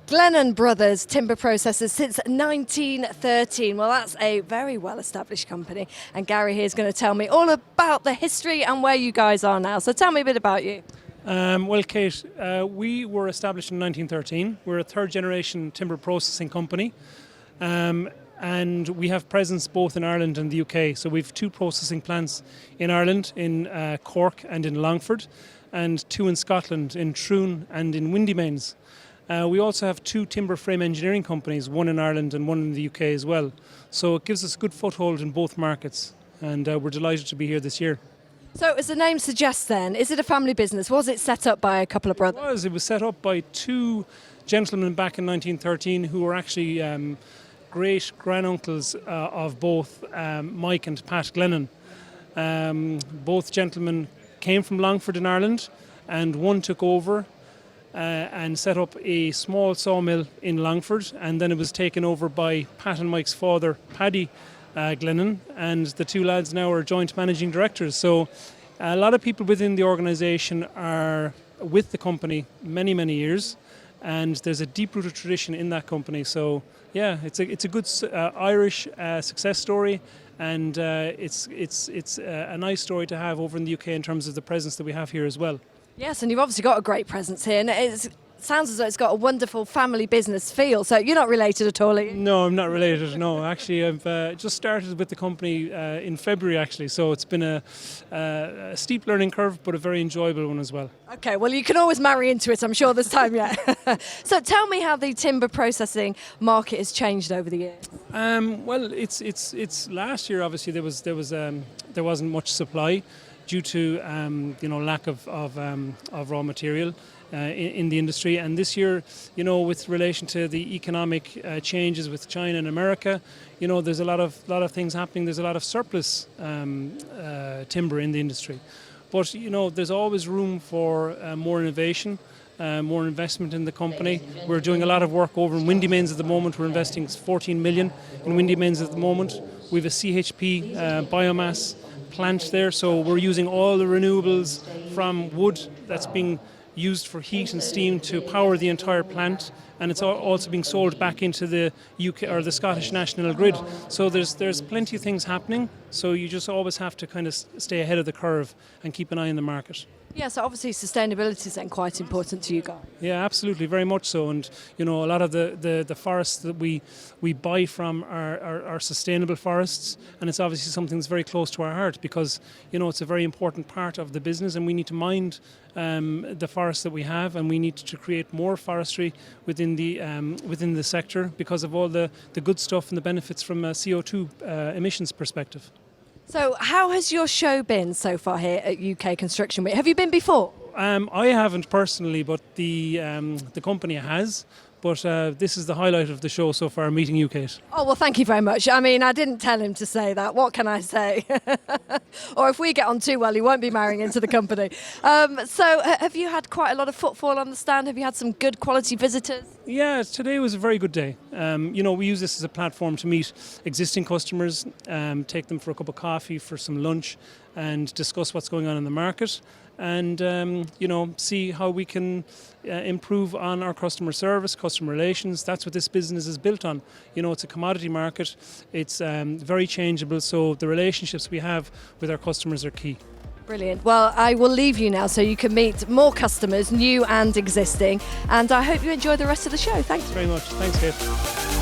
Glennon Brothers timber processors since 1913. Well, that's a very well-established company, and Gary here is going to tell me all about the history and where you guys are now. So tell me a bit about you. Well, Kate, we were established in 1913. We're a third-generation timber processing company, and we have presence both in Ireland and the UK. So we've two processing plants in Ireland, in Cork and in Longford, and two in Scotland, in Troon and in Windymains. We also have two timber frame engineering companies, one in Ireland and one in the UK as well. So it gives us a good foothold in both markets, and we're delighted to be here this year. So as the name suggests then, is it a family business? Was it set up by a couple of brothers? It was set up by two gentlemen back in 1913 who were actually great granduncles of both Mike and Pat Glennon. Both gentlemen came from Longford in Ireland, and one took over and set up a small sawmill in Longford, and then it was taken over by Pat and Mike's father, Paddy Glennon, and the two lads now are joint managing directors. So a lot of people within the organisation are with the company many years, and there's a deep-rooted tradition in that company. So yeah, it's a good Irish success story, and it's a nice story to have over in the UK in terms of the presence that we have here as well. Yes, and you've obviously got a great presence here, and it sounds as though it's got a wonderful family business feel. So you're not related at all, are you? No, I'm not related, no. Actually, I've just started with the company in February, actually. So it's been a steep learning curve, but a very enjoyable one as well. Okay, well, you can always marry into it, I'm sure, this time, yeah. So tell me how the timber processing market has changed over the years. Well, it's last year, obviously, there wasn't much supply due to lack of raw material in the industry, and this year, with relation to the economic changes with China and America, there's a lot of things happening. There's a lot of surplus timber in the industry, but there's always room for more innovation. More investment in the company. We're doing a lot of work over in Windymains at the moment. We're investing 14 million in Windymains at the moment. We have a CHP biomass plant there, so we're using all the renewables from wood that's being used for heat and steam to power the entire plant, and it's also being sold back into the UK or the Scottish national grid. So there's plenty of things happening, so you just always have to kind of stay ahead of the curve and keep an eye on the market. Yeah, so obviously sustainability is then quite important to you guys. Yeah, absolutely, very much so. And a lot of the forests that we buy from are sustainable forests, and it's obviously something that's very close to our heart because it's a very important part of the business, and we need to mind the forests that we have, and we need to create more forestry within the sector because of all the good stuff and the benefits from a CO2 emissions perspective. So how has your show been so far here at UK Construction Week? Have you been before? I haven't personally, but the company has. But this is the highlight of the show so far, meeting you, Kate. Oh, well, thank you very much. I mean, I didn't tell him to say that. What can I say? Or if we get on too well, he won't be marrying into the company. So have you had quite a lot of footfall on the stand? Have you had some good quality visitors? Yeah, today was a very good day. We use this as a platform to meet existing customers, take them for a cup of coffee, for some lunch, and discuss what's going on in the market, and see how we can improve on our customer service, customer relations. That's what this business is built on. It's a commodity market. It's very changeable, so the relationships we have with our customers are key. Brilliant. Well, I will leave you now so you can meet more customers, new and existing, and I hope you enjoy the rest of the show. Thanks very much. Thanks, Kate.